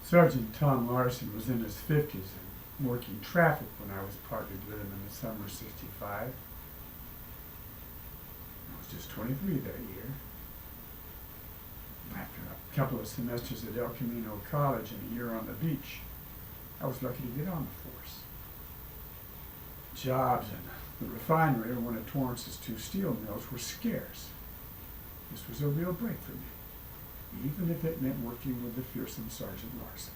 Sergeant Tom Larson was in his 50s and working traffic when I was partnered with him in the summer of '65. I was just 23 that year. After a couple of semesters at El Camino College and a year on the beach, I was lucky to get on the force. Jobs in the refinery or one of Torrance's two steel mills were scarce. This was a real break for me, even if it meant working with the fearsome Sergeant Larson.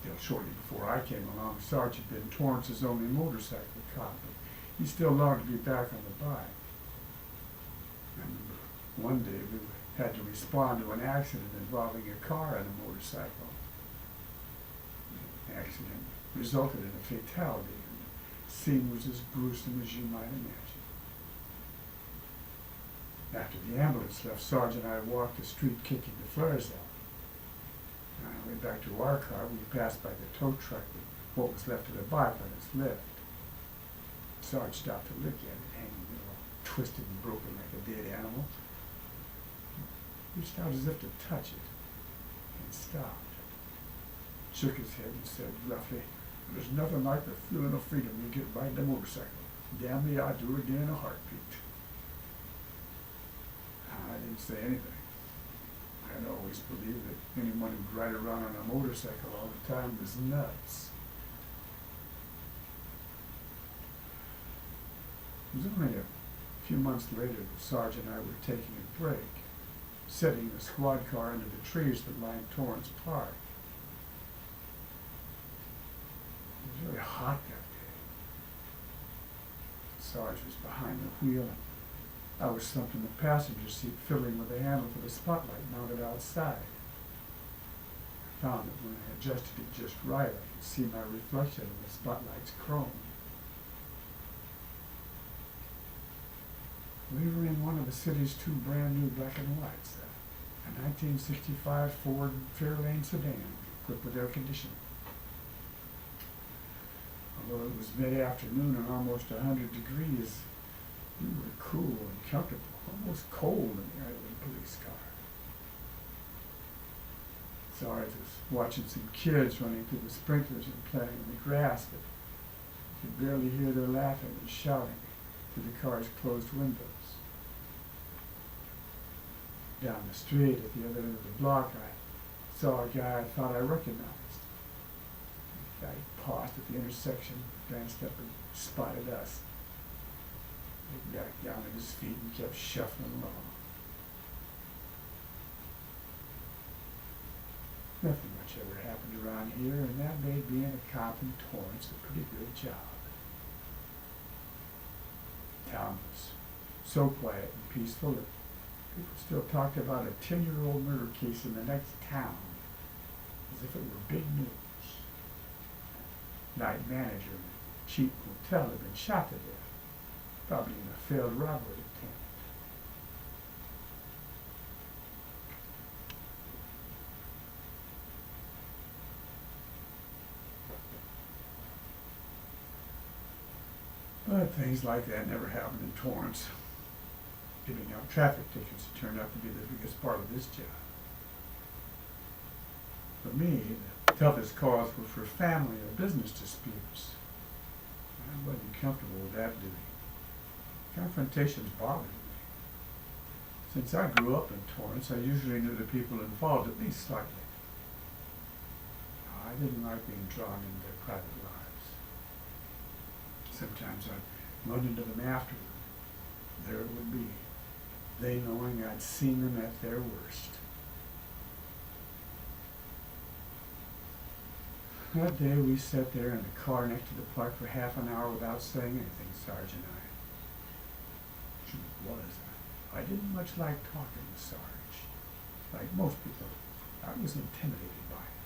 Still, shortly before I came along, Sarge had been Torrance's only motorcycle cop, but he still longed to be back on the bike. I remember one day we had to respond to an accident involving a car and a motorcycle. The accident resulted in a fatality, and the scene was as gruesome as you might imagine. After the ambulance left, Sarge and I walked the street kicking the flares out. On our way back to our car, we passed by the tow truck with what was left of the bike on its lift. Sarge stopped to look at it, hanging there all twisted and broken like a dead animal. He reached out as if to touch it, and stopped. Shook his head and said roughly, "There's nothing like the feeling of freedom you get riding a motorcycle. Damn me, I'd do it again in a heartbeat." I didn't say anything. I'd always believed that anyone who'd ride around on a motorcycle all the time was nuts. It was only a few months later that Sarge and I were taking a break, setting the squad car into the trees that lined Torrance Park. It was very hot that day. Sarge was behind the wheel, and I was slumped in the passenger seat, fiddling with the handle for the spotlight mounted outside. I found that when I adjusted it just right, I could see my reflection in the spotlight's chrome. We were in one of the city's two brand new black and whites, a 1965 Ford Fairlane sedan, equipped with air conditioning. Although it was mid-afternoon and almost 100 degrees, we were cool and comfortable, almost cold in the idling police car. Sarge was watching some kids running through the sprinklers and playing in the grass, but you could barely hear their laughing and shouting through the car's closed windows. Down the street at the other end of the block, I saw a guy I thought I recognized. The guy paused at the intersection, glanced up and spotted us. He got down at his feet and kept shuffling along. Nothing much ever happened around here, and that made being a cop in Torrance a pretty good job. The town was so quiet and peaceful that people still talked about a 10-year-old murder case in the next town as if it were big news. Night manager in a cheap hotel had been shot to death, probably in a failed robbery attempt. But things like that never happened in Torrance. Giving out traffic tickets turned out to be the biggest part of this job. For me, the toughest calls were for family or business disputes. I wasn't comfortable with that duty. Confrontations bothered me. Since I grew up in Torrance, I usually knew the people involved at least slightly. I didn't like being drawn into their private lives. Sometimes I'd run into them afterward. There it would be, they knowing I'd seen them at their worst. That day we sat there in the car next to the park for half an hour without saying anything, Sarge and I. Truth was, I didn't much like talking to Sarge. Like most people, I was intimidated by him.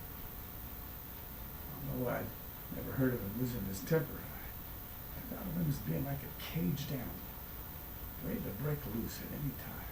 Although I'd never heard of him losing his temper, I thought of him as being like a caged animal, ready to break loose at any time.